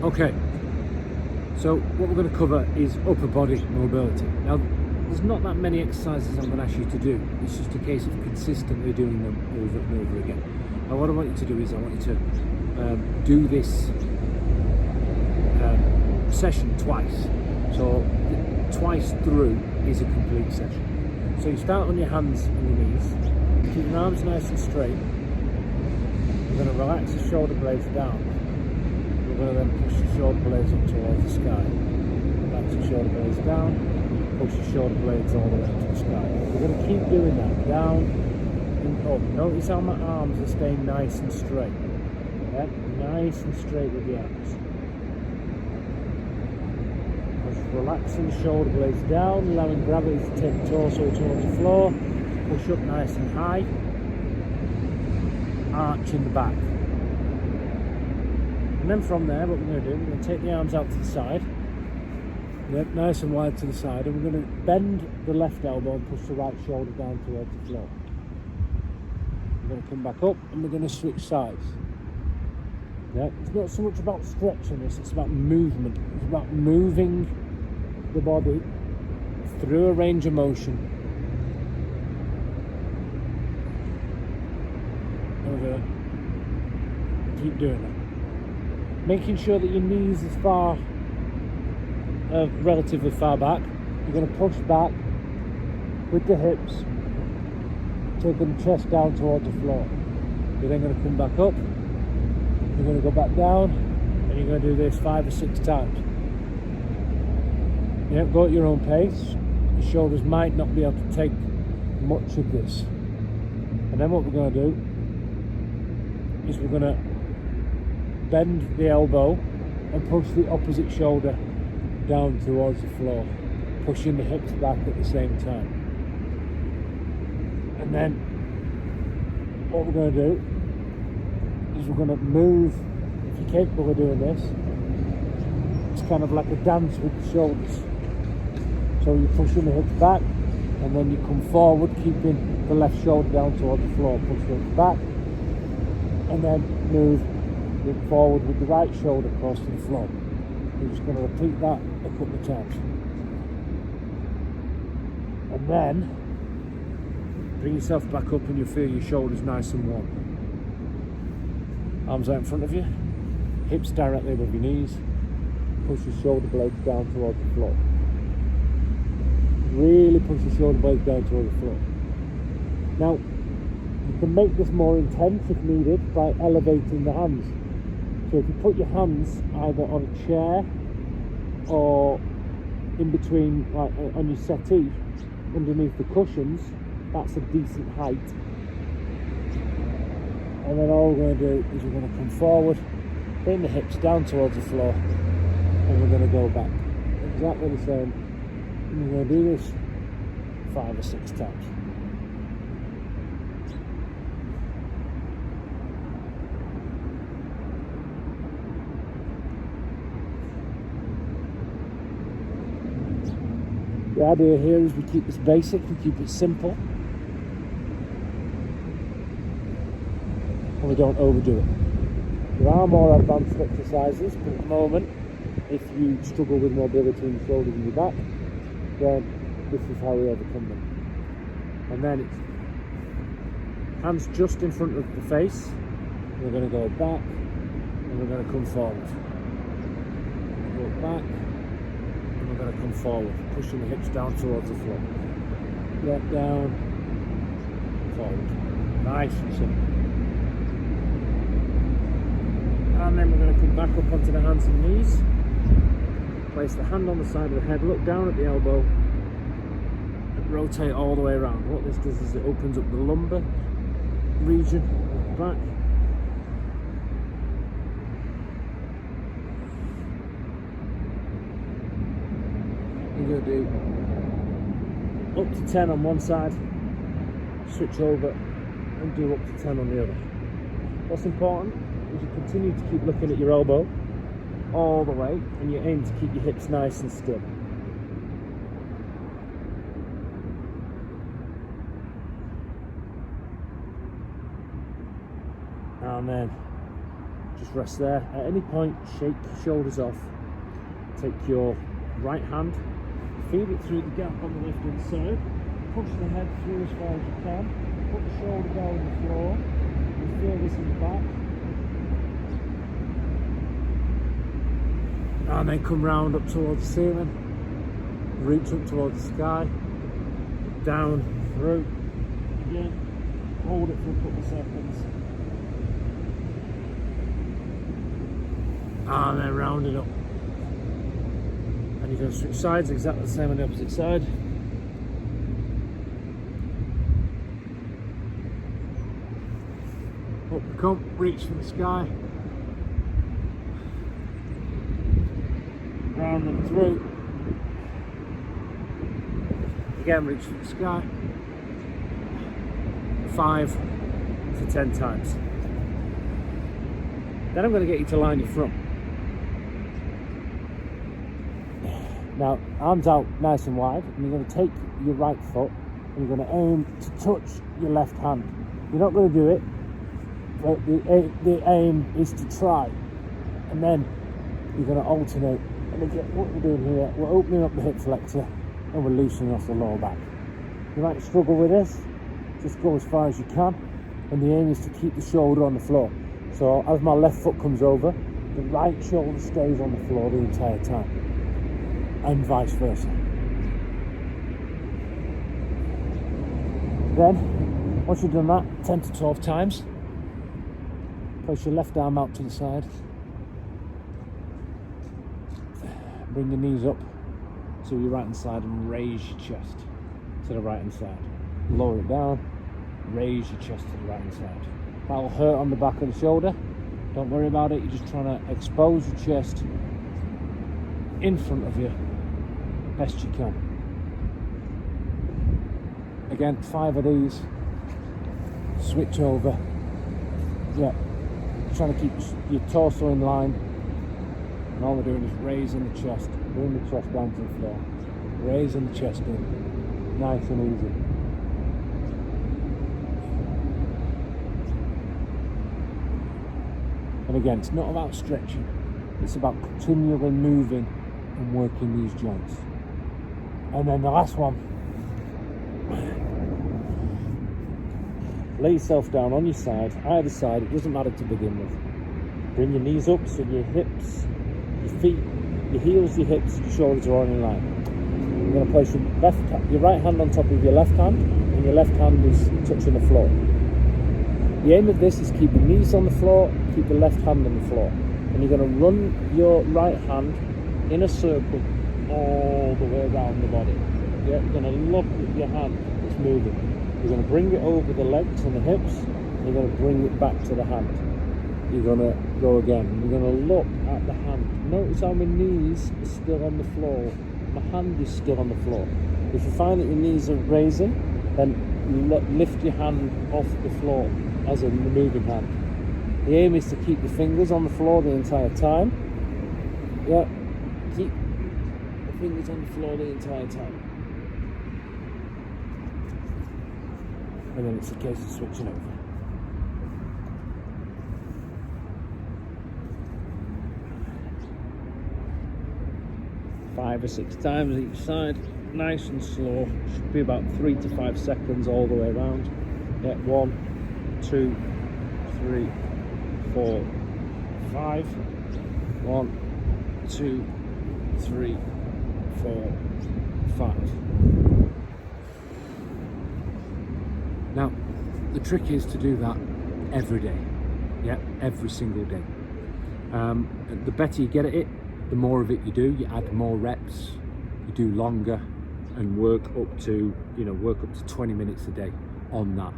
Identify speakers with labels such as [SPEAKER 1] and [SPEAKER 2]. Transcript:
[SPEAKER 1] Okay, so what we're going to cover is upper body mobility. Now, there's not that many exercises I'm going to ask you to do. It's just a case of consistently doing them over and over again. Now, what I want you to do is I want you to do this session twice. So twice through is a complete session. So you start on your hands and your knees. Keep your arms nice and straight. You're going to relax the shoulder blades down. You're going to then push your shoulder blades up towards the sky. Relax your shoulder blades down. Push your shoulder blades all the way up to the sky. We're going to keep doing that. Down and up. Notice how my arms are staying nice and straight. Yeah? Nice and straight with the arms. Just relaxing the shoulder blades down, allowing gravity to take the torso towards the floor. Push up nice and high. Arch in the back. And then from there, what we're going to do, we're going to take the arms out to the side. Yep, nice and wide to the side, and we're going to bend the left elbow and push the right shoulder down towards the floor. We're going to come back up and we're going to switch sides. Yeah, it's not so much about stretching this, it's about movement. It's about moving the body through a range of motion. And we're going to keep doing that. Making sure that your knees is relatively far back. You're going to push back with the hips, taking the chest down towards the floor. You're then going to come back up, you're going to go back down, and you're going to do this 5 or 6 times. Yeah, go at your own pace. Your shoulders might not be able to take much of this. And then what we're going to do is we're going to bend the elbow and push the opposite shoulder down towards the floor, pushing the hips back at the same time. And then what we're going to do is we're going to move, if you're capable of doing this, it's kind of like a dance with the shoulders. So you're pushing the hips back and then you come forward, keeping the left shoulder down towards the floor, push the hips back and then move forward with the right shoulder close to the floor. We're just going to repeat that a couple of times. And then bring yourself back up and you'll feel your shoulders nice and warm. Arms out in front of you, hips directly above your knees, push your shoulder blades down towards the floor. Really push your shoulder blades down towards the floor. Now, you can make this more intense if needed by elevating the hands. So if you put your hands either on a chair or in between, like on your settee, underneath the cushions, that's a decent height. And then all we're going to do is we're going to come forward, bring the hips down towards the floor, and we're going to go back. Exactly the same. And we're going to do this 5 or 6 times. The idea here is we keep this basic, we keep it simple, and we don't overdo it. There are more advanced exercises, but at the moment, if you struggle with mobility in your shoulders and your back, then this is how we overcome them. And then it's hands just in front of the face, we're going to go back, and we're going to come forward. Go back, we're going to come forward, pushing the hips down towards the floor. Get down, forward. Nice and simple. And then we're going to come back up onto the hands and knees. Place the hand on the side of the head, look down at the elbow, and rotate all the way around. What this does is it opens up the lumbar region at the back. You're going to do up to 10 on one side, switch over and do up to 10 on the other. What's important is you continue to keep looking at your elbow all the way and you aim to keep your hips nice and still. And then just rest there. At any point, shake your shoulders off. Take your right hand, feed it through the gap on the left hand side, push the head through as far as you can, put the shoulder down on the floor, you feel this in the back, and then come round up towards the ceiling, reach up towards the sky, down, through, again, hold it for a couple of seconds, and then round it up. And you're going to switch sides exactly the same on the opposite side. Up you come, reach for the sky. Round and through. Again, reach for the sky. 5 to 10 times. Then I'm going to get you to line your front. Now, arms out nice and wide, and you're going to take your right foot and you're going to aim to touch your left hand. You're not going to do it, but the aim is to try. And then you're going to alternate. And again, what we're doing here, we're opening up the hip flexor and we're loosening off the lower back. You might struggle with this, just go as far as you can. And the aim is to keep the shoulder on the floor. So as my left foot comes over, the right shoulder stays on the floor the entire time. And vice versa. Then, once you've done that 10 to 12 times, place your left arm out to the side, bring your knees up to your right hand side and raise your chest to the right hand side. Lower it down, raise your chest to the right hand side. That will hurt on the back of the shoulder. Don't worry about it, you're just trying to expose your chest in front of you best you can. Again, 5 of these, switch over. Yeah, trying to keep your torso in line, and all we're doing is raising the chest, bring the chest down to the floor, raising the chest in, nice and easy. And again, it's not about stretching, it's about continually moving and working these joints. And then the last one, lay yourself down on your side, either side, it doesn't matter to begin with. Bring your knees up so your hips, your feet, your heels, your hips, your shoulders are all in line. You're going to place your right hand on top of your left hand, and your left hand is touching the floor. The aim of this is keep your knees on the floor, keep the left hand on the floor. And you're going to run your right hand in a circle all the way around the body. Yeah, you're going to look at your hand, it's moving. You're going to bring it over the legs and the hips, and you're going to bring it back to the hand. You're going to go again. You're going to look at the hand. Notice how my knees are still on the floor. My hand is still on the floor. If you find that your knees are raising, then lift your hand off the floor as a moving hand. The aim is to keep your fingers on the floor the entire time. Yeah, keep the fingers on the floor the entire time. And then it's a case of switching over. Five or 6 times each side, nice and slow. Should be about 3 to 5 seconds all the way around. Yeah, 1, 2, 3, 4, 5. 1, 2, 3, 4, 5. Now, the trick is to do that every day. Yeah, every single day. The better you get at it, the more of it you do. You add more reps, you do longer, and work up to 20 minutes a day on that.